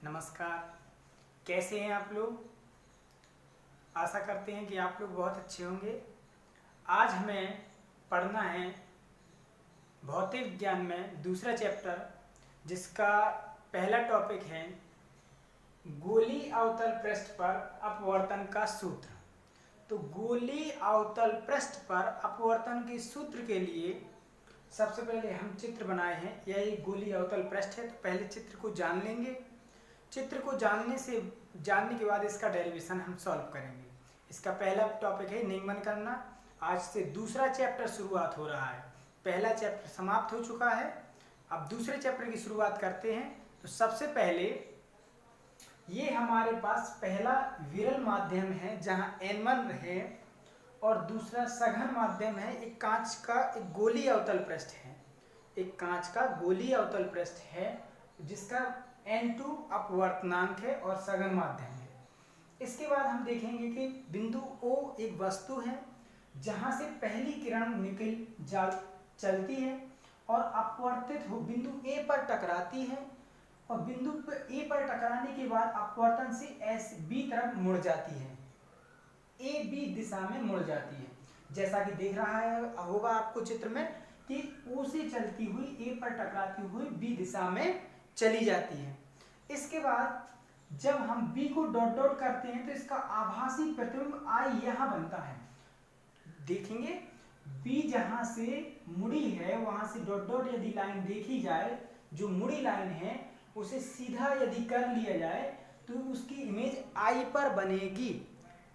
नमस्कार। कैसे हैं आप लोग? आशा करते हैं कि आप लोग बहुत अच्छे होंगे। आज हमें पढ़ना है भौतिक विज्ञान में दूसरा चैप्टर, जिसका पहला टॉपिक है गोली अवतल पृष्ठ पर अपवर्तन का सूत्र। तो गोली अवतल पृष्ठ पर अपवर्तन के सूत्र के लिए सबसे पहले हम चित्र बनाए हैं। यह एक गोली अवतल पृष्ठ है, तो पहले चित्र को जान लेंगे। चित्र को जानने के बाद इसका डेरिवेशन हम सॉल्व करेंगे। इसका पहला टॉपिक है निगमन करना। आज से दूसरा चैप्टर शुरुआत हो रहा है। पहला चैप्टर समाप्त हो चुका है, अब दूसरे चैप्टर की शुरुआत करते हैं। तो सबसे पहले ये हमारे पास पहला विरल माध्यम है जहां N1 है, और दूसरा सघन माध्यम है। एक कांच का एक गोली अवतल पृष्ठ है, एक कांच का गोली अवतल पृष्ठ है जिसका N2 अपवर्तनांक है और सघन माध्यम है। इसके बाद हम देखेंगे कि बिंदु O एक वस्तु है जहां से पहली किरण निकल चलती है और अपवर्तित हो बिंदु A पर टकराती है, और बिंदु A पर टकराने के बाद अपवर्तन से B तरफ मुड़ जाती है, AB दिशा में मुड़ जाती है। जैसा कि देख रहा है होगा आपको चित्र में कि O से चलती हुई A पर टकराती हुई B दिशा में चली जाती है। इसके बाद जब हम B को डॉट डॉट करते हैं तो इसका आभासी प्रतिबिंब I यहाँ बनता है। देखेंगे B जहां से मुड़ी है वहां से डॉट डॉट यदि लाइन देखी जाए, जो मुड़ी लाइन है उसे सीधा यदि कर लिया जाए तो उसकी इमेज I पर बनेगी।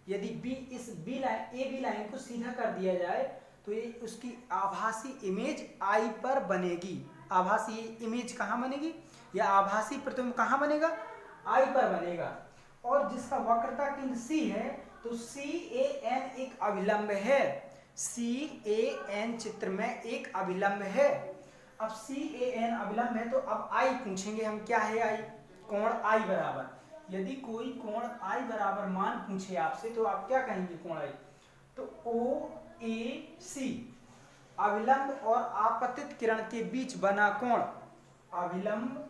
यदि B इस AB लाइन को सीधा कर दिया जाए तो ये उसकी आभासी इमेज I पर बनेगी। आभासी इमेज कहाँ बनेगी या आभासी प्रतिबिंब कहाँ बनेगा? I पर बनेगा। और जिसका वक्रता केंद्र C है तो CAN एक अभिलंब है। CAN चित्र में एक अभिलंब है। अब CAN अभिलंब है तो अब I पूछेंगे हम, क्या है I? कोण I बराबर, यदि कोई कोण I बराबर मान पूछे आपसे तो आप क्या कहेंगे कोण I? तो OAC अभिलंब और आपतित किरण के बीच बना कोण, अभिलंब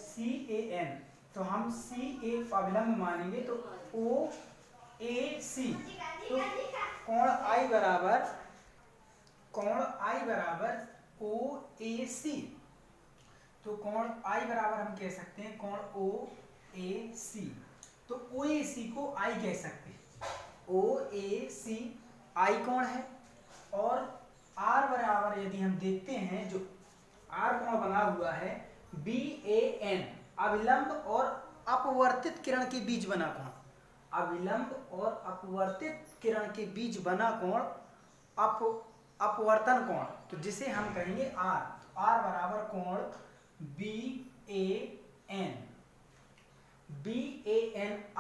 CAN, तो हम CA अभिलंब मानेंगे तो OAC, तो कोण I बराबर OAC, तो कोण I बराबर हम कह सकते हैं कोण OAC। तो OAC को I कह सकते हैं। OAC I कोण है, और R बराबर यदि हम देखते हैं जो R कोण बना हुआ है BAN, अभिलंब और अपवर्तित किरण के बीच बना कोण, अभिलंब और अपवर्तित किरण के बीच बना कोण अपवर्तन कोण, तो जिसे हम कहेंगे R। तो R बराबर कोण BAN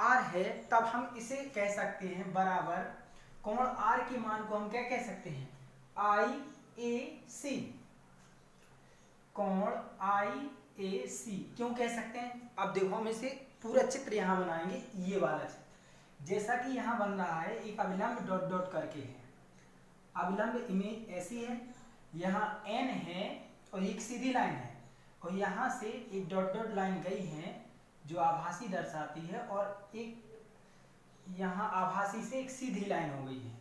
R है, तब हम इसे कह सकते हैं बराबर कोण R के मान को हम क्या कह सकते हैं? IAC। कोण IAC क्यों कह सकते हैं? अब देखो हम इसे पूरा चित्र यहाँ बनाएंगे। ये वाला चित्र जैसा कि यहाँ बन रहा है, एक अभिलंब डॉट डॉट करके है। अभिलंब इमेज ऐसी है, यहाँ N है और एक सीधी लाइन है, और यहाँ से एक डॉट डॉट लाइन गई है जो आभासी दर्शाती है, और एक यहाँ आभासी से एक सीधी लाइन हो गई है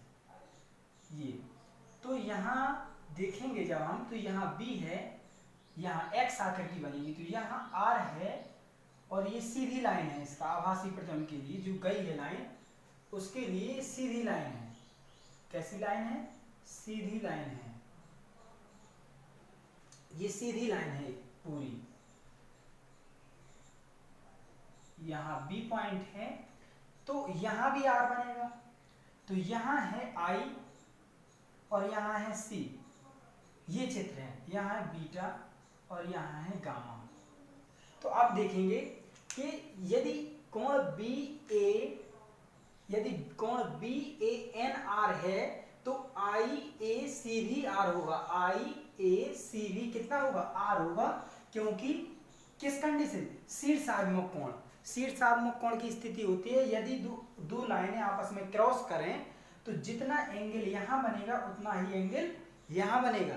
ये। तो यहाँ देखेंगे जब हम, तो यहाँ B है, यहाँ X आकृति बनेगी, तो यहाँ R है, और ये सीधी लाइन है इसका आभासी प्रतिबिंब के लिए जो गई है लाइन, उसके लिए सीधी लाइन है। कैसी लाइन है? सीधी लाइन है, ये सीधी लाइन है पूरी। यहाँ B पॉइंट है तो यहाँ भी R बनेगा। तो यहाँ है I और यहाँ है C, ये चित्र है। यहाँ है बीटा और यहाँ है गामा। तो अब देखेंगे कि यदि कोण BANR है तो IAC भी R होगा। IAC भी कितना होगा? R होगा, क्योंकि किस कंडीशन? शीर्षाभिमुख कोण। शीर्षाभिमुख कोण की स्थिति होती है यदि दो लाइनें आपस में क्रॉस करें तो जितना एंगल यहाँ बनेगा उतना ही एंगल यहाँ बनेगा।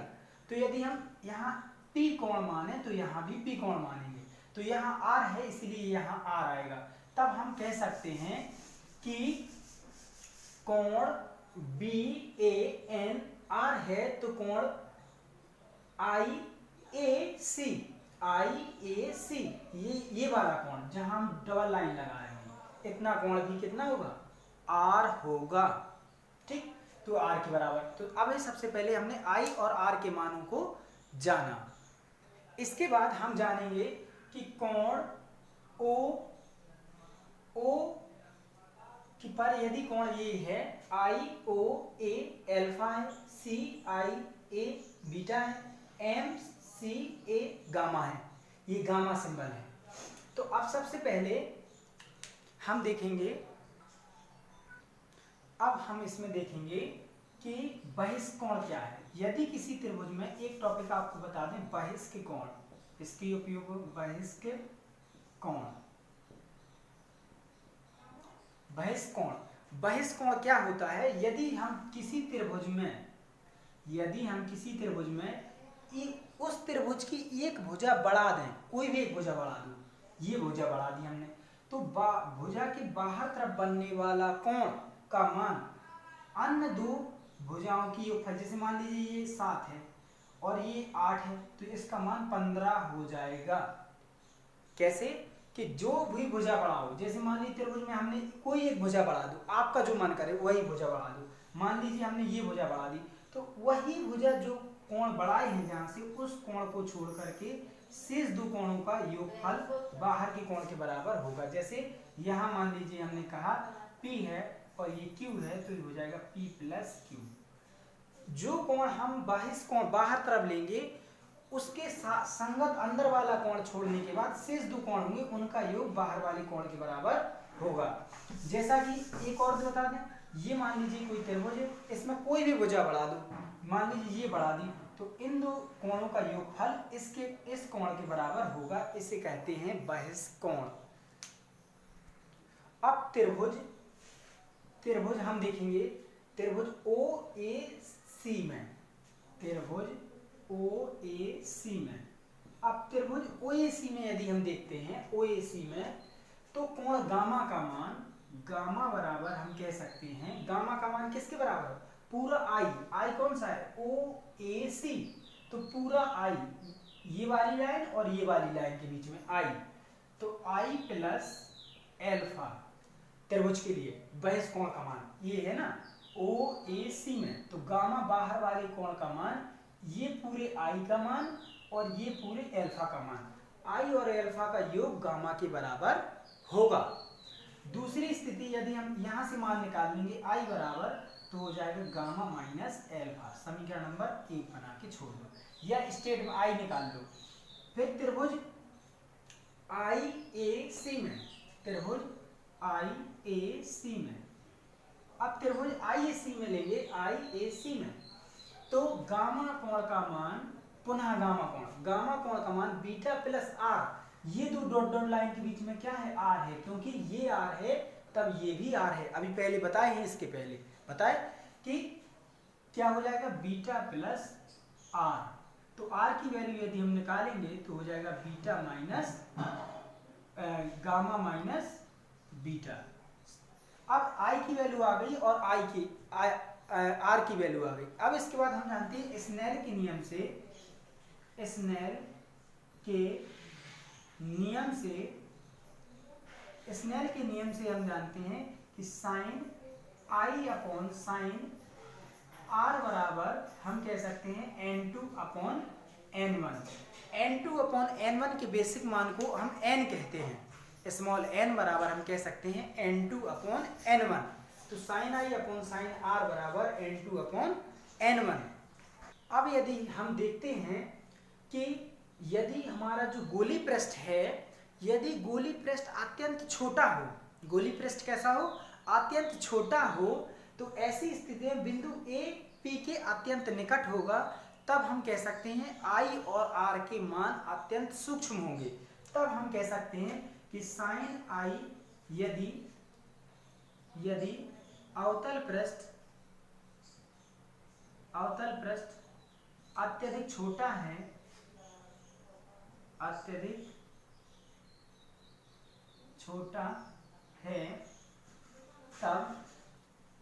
तो यदि हम यहाँ P कोण माने तो यहाँ भी P कोण मानेंगे। तो यहाँ आर है इसलिए यहाँ आर आएगा। तब हम कह सकते हैं कि कोण बी ए एन आर है तो कोण आई ए सी ये वाला कोण जहां हम डबल लाइन लगा रहे हैं, इतना कोण भी कितना होगा, आर होगा। ठीक, तो आर के बराबर। तो अब सबसे पहले हमने आई और आर के मानों को जाना। इसके बाद हम जानेंगे कि कोण ओ कि पर यदि कोण ये है आई ओ ए अल्फा है, सी आई ए बीटा है, एम सी ए गामा है, ये गामा सिंबल है। तो अब सबसे पहले हम देखेंगे, अब हम इसमें देखेंगे कि बहिष्कोण क्या है। यदि किसी त्रिभुज में, एक टॉपिक आपको बता दें, बहिष्क कोण, इसके उपयोग बहिष्क कोण। बहिष्कोण क्या होता है, यदि हम किसी त्रिभुज में उस त्रिभुज की एक भुजा बढ़ा दें, कोई भी एक भुजा बढ़ा दो, ये भुजा बढ़ा दी हमने, तो भुजा के बाहर तरफ बनने वाला कोण का मान अन्य दो भुजाओं की योगफल, जैसे मान लीजिए ये 7 है और ये 8 है, तो इसका मान 15 हो जाएगा। कैसे कि जो भी भुजा बढ़ाओ, जैसे मान लीजिए त्रिभुज में हमने कोई एक भुजा बढ़ा दो, आपका जो मन करे वही भुजा बढ़ा दो। मान लीजिए हमने ये भुजा बढ़ा दी, तो वही भुजा जो कोण बढ़ाए हैं जहां से, उस कोण को छोड़ करके शेष दो कोणों का योगफल बाहर के कोण के बराबर होगा। जैसे यहाँ मान लीजिए हमने कहा P है और ये Q है, तो ये हो जाएगा P प्लस Q। जो कोण हम बहिष्कोण बाहर तरफ लेंगे, उसके संगत अंदर वाला कोण छोड़ने के बाद शेष दो कोण होंगे, उनका योग बाहर वाले कोण के बराबर होगा। जैसा कि एक और बता दें, ये मान लीजिए कोई त्रिभुज है, इसमें कोई भी भुजा बढ़ा दो, मान लीजिए ये बढ़ा दी, तो इन दो कोणों का योगफल इस कोण के बराबर होगा, इसे कहते हैं बहिष्कोण। अब त्रिभुज हम देखेंगे, त्रिभुज OAC में, अब त्रिभुज OAC में यदि हम देखते हैं, OAC में तो कोण गामा का मान, गामा बराबर हम कह सकते हैं, गामा का मान किसके बराबर, पूरा आई कौन सा है, OAC, तो पूरा आई, ये वाली लाइन और ये वाली लाइन के बीच में आई, तो आई प्लस एल्फा त्रिभुज के लिए बहिष्कोण का मान ये है ना OAC में, तो गामा बाहर वाले कोण का मान, ये पूरे आई का मान और ये पूरे एल्फा का मान, आई और एल्फा का योग गामा के बराबर होगा। दूसरी स्थिति यदि हम यहां से मान निकाल लेंगे आई बराबर, तो हो जाएगा गामा माइनस एल्फा, समीकरण नंबर 1 बना के छोड़ दो, या स्टेट में आई निकाल लो। फिर त्रिभुज IAC में, अब त्रिभुज IAC में लेंगे, IAC में तो गामा कोण का मान, पुनः गामा कोण का मान बीटा प्लस आर, ये दो डॉट लाइन के बीच में क्या है, आर है, क्योंकि ये आर है तब ये भी आर है। अभी पहले बताए हैं, इसके पहले बताए कि क्या हो जाएगा, बीटा प्लस आर, तो आर की वैल्यू यदि हम निकालेंगे तो हो जाएगा beta minus gamma minus beta. अब आई की वैल्यू आ गई और आर की वैल्यू आ गई। अब इसके बाद हम जानते हैं स्नेल के नियम से हम जानते हैं कि sine i upon sine r बराबर हम कह सकते हैं N2 upon N1। N2 upon N1 के बेसिक मान को हम N कहते हैं, स्मॉल n बराबर हम कह सकते हैं N2 अपॉन N1, तो sine i upon sine r बराबर N2 अपॉन N1। अब यदि हम देखते हैं कि यदि हमारा जो गोली पृष्ठ है, यदि गोली पृष्ठ अत्यंत छोटा हो, गोली पृष्ठ कैसा हो, अत्यंत छोटा हो, तो ऐसी स्थिति में बिंदु A P के अत्यंत निकट होगा, तब हम कह सकते हैं I और R के मान अत्यंत सूक्ष्म होंगे। तब हम कह सकते हैं कि साइन I यदि अवतल पृष्ठ अत्यधिक छोटा है, अत्यधिक छोटा है तब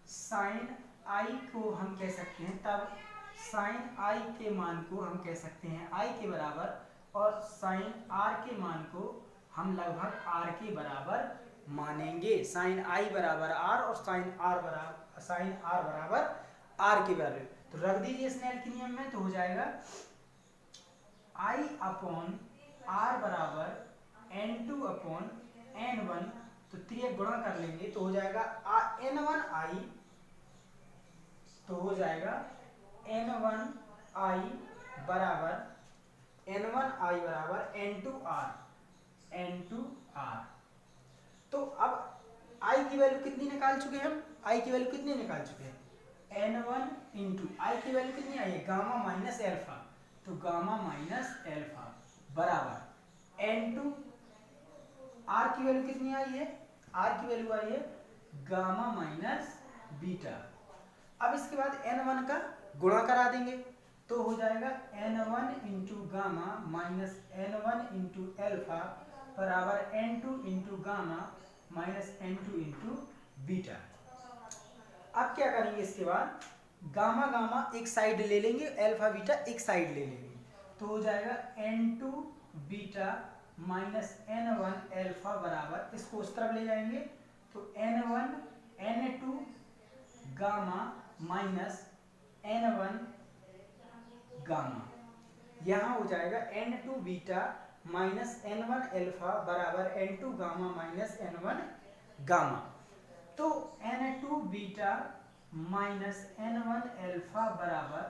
साइन आई को हम कह सकते हैं, तब साइन आई के मान को हम कह सकते हैं आई के बराबर, और साइन आर के मान को हम लगभग आर के बराबर मानेंगे। साइन आई बराबर आर और साइन आर बराबर आर के बराबर। तो रख दीजिए स्नेल के नियम में, तो हो जाएगा आई अपॉन आर बराबर N2 अपॉन N1, तो 3 गुणा कर लेंगे तो हो जाएगा N1I, तो हो जाएगा N1I बराबर N2R। तो अब I की वैल्यू कितनी निकाल चुके हैं हम? I की वैल्यू कितनी निकाल चुके हैं? N1 इंटू I की वैल्यू कितनी आई है? गामा माइनस एल्फा, तो गामा माइनस एल्फा बराबर N2। R की वैल्यू कितनी आई है? R की वैल्यू आई है गामा माइनस बीटा। अब इसके बाद N1 का गुणा करा देंगे तो हो जाएगा N1 into gamma minus N1 into alpha बराबर N2 into gamma minus N2 into beta. अब क्या करेंगे इसके बाद? गामा गामा एक साइड ले लेंगे, एल्फा बीटा एक साइड ले लेंगे, तो हो जाएगा N2 beta minus N1 alpha बराबर, इसको उस तरफ ले जाएंगे तो N1 N2 gamma minus N1 gamma, यहाँ हो जाएगा N2 beta minus N1 alpha बराबर N2 gamma minus N1 gamma. तो N2 beta minus N1 alpha बराबर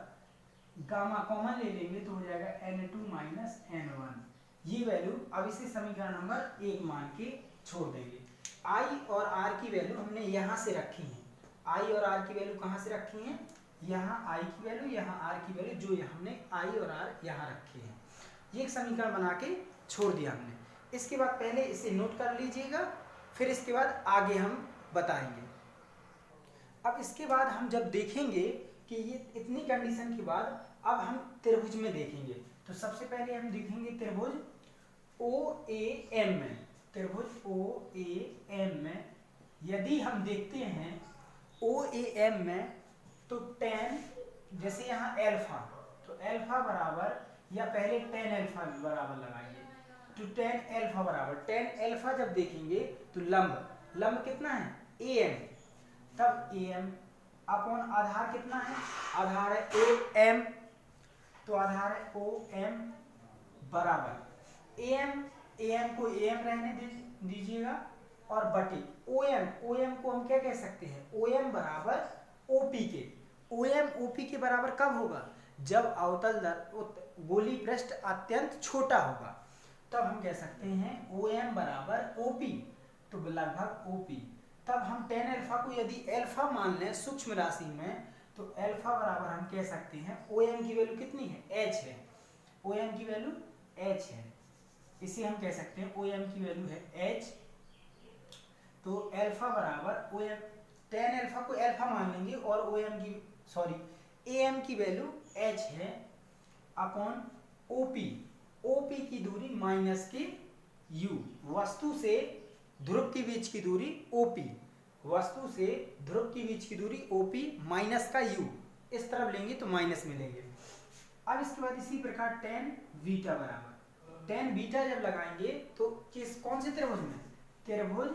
गामा कॉमन ले लेंगे तो हो जाएगा N2 माइनस N1। ये वैल्यू अब इसे समीकरण नंबर 1 मान के छोड़ देंगे। I और R की वैल्यू हमने यहाँ से रखी है। I और R की वैल्यू कहाँ से रखी है? यहाँ I की वैल्यू, यहाँ R की वैल्यू, जो हमने I और R यहाँ रखे हैं। ये एक समीकरण बना के छोड़ दिया हमने। इसके बाद पहले इसे नोट कर लीजिएगा, फिर इसके बाद आगे हम बताएंगे। अब इसके बाद हम जब देखेंगे कि ये इतनी कंडीशन के बाद अब हम त्रिभुज में देखेंगे, तो सबसे पहले हम देखेंगे त्रिभुज OAM में। त्रिभुज OAM में यदि हम देखते हैं OAM में, तो tan, जैसे यहाँ एल्फा, तो एल्फा बराबर, या पहले tan एल्फा बराबर लगाइए, तो tan एल्फा बराबर, tan एल्फा जब देखेंगे तो लंब कितना है? AM, तब AM अपॉन आधार कितना है? आधार है OM, तो आधार है OM बराबर AM को AM रहने दीजिएगा, और बटे OM को हम क्या कह सकते हैं? OM बराबर OP के। OM OP के बराबर कब होगा? जब अवतल गोली पृष्ठ अत्यंत छोटा होगा, तब हम कह सकते हैं OM बराबर OP, तो लगभग OP। तब हम tan एल्फा को यदि एल्फा मान लें सूक्ष्म राशि में, तो एल्फा बराबर हम कह सकते हैं OM की वैल्यू कितनी है? H है। OM की वैल्यू H है, इसे हम कह सकते हैं OM की वैल्यू है H। तो एल्फा बराबर OM, tan एल्फा को एल्फा मान लेंगे और AM की वैल्यू H है अपॉन OP की दूरी माइनस के U, वस्तु से ध्रुव के बीच की दूरी OP, वस्तु से ध्रुव के बीच की दूरी OP माइनस का U, इस तरफ लेंगे तो माइनस मिलेंगे। अब इसके बाद इसी प्रकार tan बीटा बराबर, tan बीटा जब लगाएंगे तो कौन से त्रिभुज में? त्रिभुज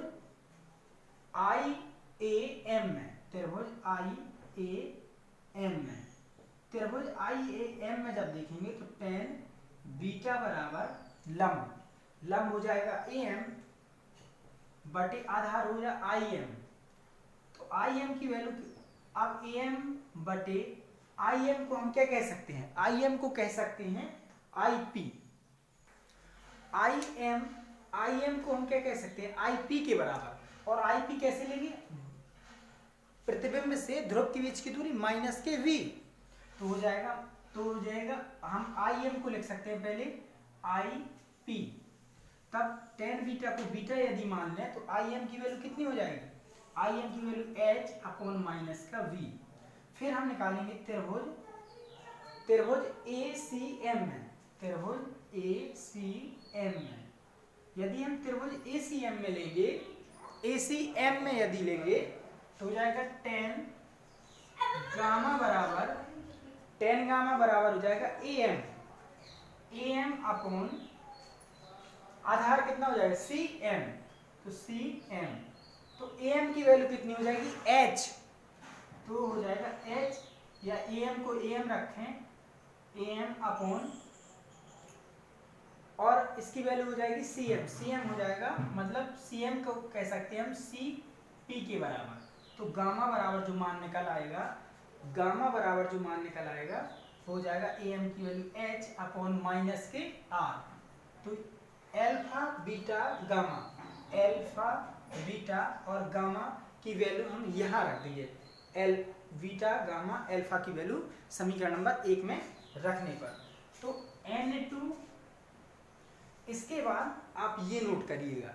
IAM में, त्रिभुज IAM में, त्रिभुज IAM में जब देखेंगे तो tan बीटा बराबर लंब हो जाएगा AM बटे आधार हो जाएगा IM, तो IM की वैल्यू, अब AM बटे IM को हम क्या कह सकते हैं? IM को कह सकते हैं IP। IM को हम क्या कह सकते हैं? IP के बराबर। और IP कैसे लेंगे? प्रतिबिंब से ध्रुव के बीच की दूरी माइनस के V, तो हो जाएगा हम IM को लिख सकते हैं पहले IP, तब tan बीटा को बीटा यदि मान लें तो IM की वैल्यू कितनी हो जाएगी? IM की वैल्यू H अपॉन माइनस का V। फिर हम निकालेंगे त्रिभुज ACM में, त्रिभुज ACM में, यदि हम त्रिभुज ACM में लेंगे, ACM में यदि लेंगे तो हो जाएगा tan गामा बराबर हो जाएगा AM अपॉन आधार कितना हो जाएगा CM, तो CM, तो AM की वैल्यू कितनी हो जाएगी H, तो हो जाएगा H या AM को AM रखें, AM अपॉन और इसकी वैल्यू हो जाएगी CM हो जाएगा, मतलब CM को कह सकते हैं हम CP के बराबर। तो गामा बराबर जो मान निकल आएगा हो जाएगा AM की वैल्यू H अपॉन माइनस के R। तो अल्फा बीटा और गामा की वैल्यू हम यहाँ रख दिए, बीटा गामा अल्फा की वैल्यू समीकरण नंबर 1 में रखने पर। तो N2, इसके बाद आप ये नोट करिएगा,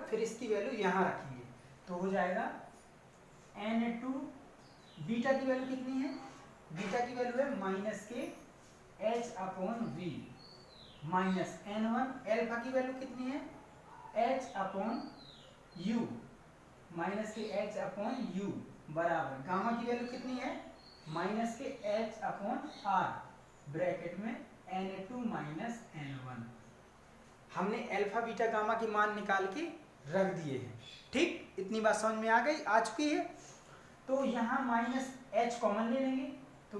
फिर इसकी वैल्यू यहाँ रखिए, तो हो जाएगा N2, बीटा की वैल्यू कितनी है, बीटा की वैल्यू है माइनस के H upon V minus N1, alpha की वैल्यू कितनी है H अपॉन U माइनस के H अपॉन U बराबर गामा की वैल्यू कितनी है माइनस के H अपॉन R ब्रैकेट में N2 माइनस N1। हमने अल्फा बीटा गामा की मान निकाल के रख दिए हैं। ठीक, इतनी बात समझ में आ चुकी है। तो यहाँ माइनस H कॉमन ले लेंगे, तो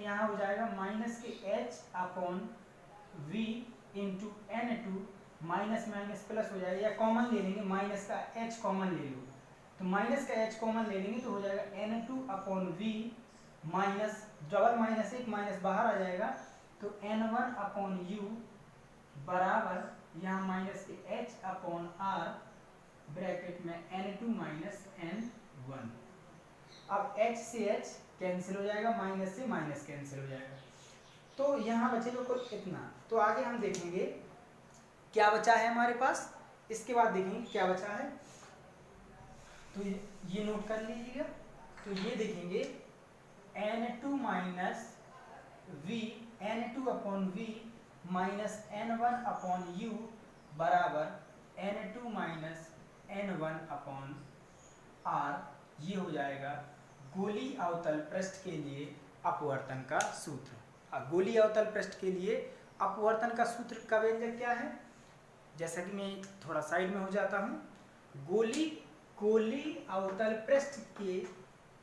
यहाँ हो जाएगा माइनस के H upon V into N2, minus minus plus हो जाएगा, या कॉमन ले लेंगे, माइनस का H कॉमन ले लो, तो माइनस का H कॉमन ले लेंगे तो हो जाएगा N2 upon V minus double minus एक माइनस बाहर आ जाएगा, तो N1 अपॉन U बराबर यहाँ माइनस के H अपॉन R ब्रैकेट में N2 माइनस N1। अब H से H कैंसिल हो जाएगा, माइनस से माइनस कैंसिल हो जाएगा, तो यहाँ बचेगा कुछ इतना। तो आगे हम देखेंगे क्या बचा है हमारे पास, इसके बाद देखेंगे क्या बचा है, तो ये नोट कर लीजिएगा। तो ये देखेंगे N2 minus V, N2 upon V minus N1 upon U बराबर N2 minus N1 upon R। ये हो जाएगा गोली अवतल पृष्ठ के लिए अपवर्तन का सूत्र। गोली अवतल पृष्ठ के लिए अपवर्तन का सूत्र का व्यंजक क्या है, जैसा कि मैं थोड़ा साइड में हो जाता हूँ। गोली अवतल पृष्ठ के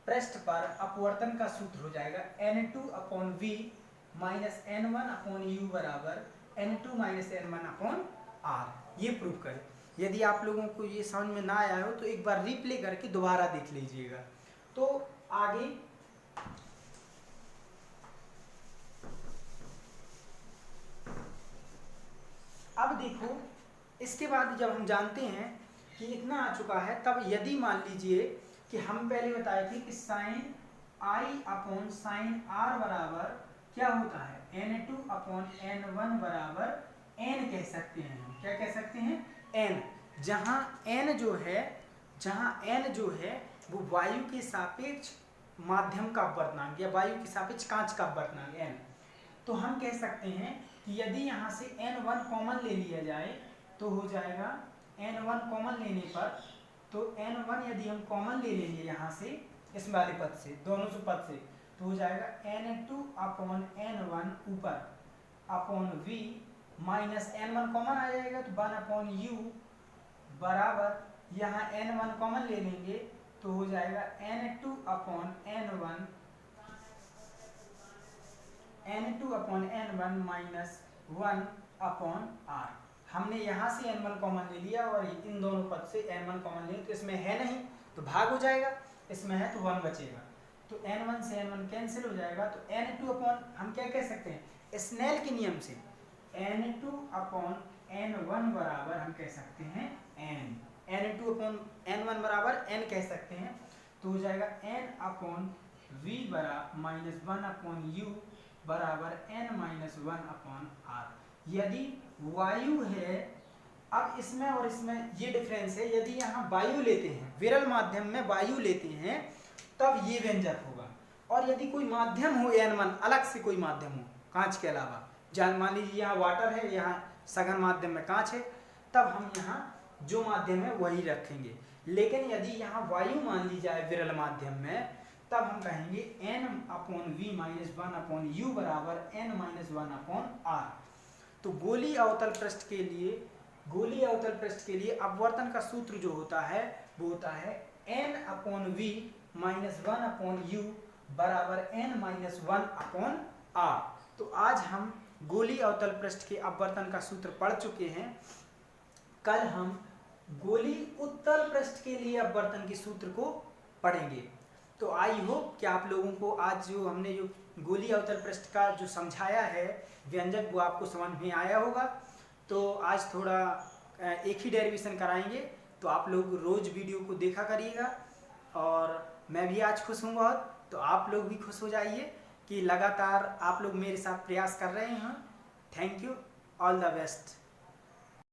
पृष्ठ पर अपवर्तन का सूत्र हो जाएगा N2 upon V minus N1 upon U बराबर N2 minus N1 upon R। ये प्रूव करें। यदि आप लोगों को ये समझ में ना आया हो तो एक बार रिप्ले करके दोबारा देख लीजिएगा। तो आगे अब देखो, इसके बाद जब हम जानते हैं कि इतना आ चुका है, तब यदि मान लीजिए कि हम पहले बताए थे कि sine I upon sine R बराबर क्या होता है N2 अपॉन N1 बराबर N कह सकते हैं। हम क्या कह सकते हैं N, जहाँ N जो है वो वायु के सापेक्ष माध्यम का अपवर्तनांक या वायु के सापेक्ष कांच का अपवर्तनांक N। तो हम कह सकते हैं कि यदि यहाँ से N1 कॉमन ले लिया जाए तो हो जाएगा N1 कॉमन लेने पर, तो N1 यदि हम कॉमन ले लेंगे यहाँ से इस वाले पद से, दोनों से पद से, तो हो जाएगा N2 अपॉन N1 ऊपर upon V minus N1 common आ जाएगा तो 1 अपॉन U बराबर यहाँ N1 कॉमन ले लेंगे तो हो जाएगा N2 upon N1 minus 1 upon R। हमने यहाँ से N1 कॉमन ले लिया और इन दोनों पद से N1 कॉमन ले, तो इसमें है नहीं तो भाग हो जाएगा, इसमें है तो 1 बचेगा, तो N1 से N1 कैंसिल हो जाएगा। तो N2 अपॉन हम क्या कह सकते हैं स्नेल के नियम से N2 अपॉन N1 बराबर हम कह सकते हैं N, N2 अपॉन N1 बराबर N कह सकते हैं। तो हो जाएगा N अपॉन V बराबर माइनस 1 अपॉन U बराबर N माइनस 1 अपॉन R। यदि वायु है, अब इसमें और इसमें ये डिफरेंस है, यदि यहाँ वायु लेते हैं, विरल माध्यम में वायु लेते हैं तब ये व्यंजक होगा, और यदि कोई माध्यम हो N1 अलग से कोई माध्यम हो कांच के अलावा, मान लीजिए यहाँ वाटर है, यहाँ सघन माध्यम में कांच है, तब हम यहाँ जो माध्यम है वही रखेंगे। लेकिन यदि यहाँ वायु मान ली जाए विरल माध्यम में, तब हम कहेंगे n/v-1/u बराबर n-1/r। तो गोलीय अवतल पृष्ठ के लिए अपवर्तन का सूत्र जो होता है वो होता है n/v-1/u बराबर n-1/r। तो आज हम गोलीय अवतल पृष्ठ के अपवर्तन का सूत्र पढ़ चुके हैं। कल हम गोलीय उत्तल पृष्ठ के लिए अपवर्तन के सूत्र को पढ़ेंगे। तो आई होप कि आप लोगों को आज जो हमने जो गोलीय अवतल पृष्ठ का जो समझाया है व्यंजक वो आपको समझ में आया होगा। तो आज थोड़ा एक ही डेरिवेशन कराएंगे, तो आप लोग रोज वीडियो को देखा करिएगा। और मैं भी आज खुश हूँ बहुत, तो आप लोग भी खुश हो जाइए कि लगातार आप लोग मेरे साथ प्रयास कर रहे हैं। Thank you, all the best.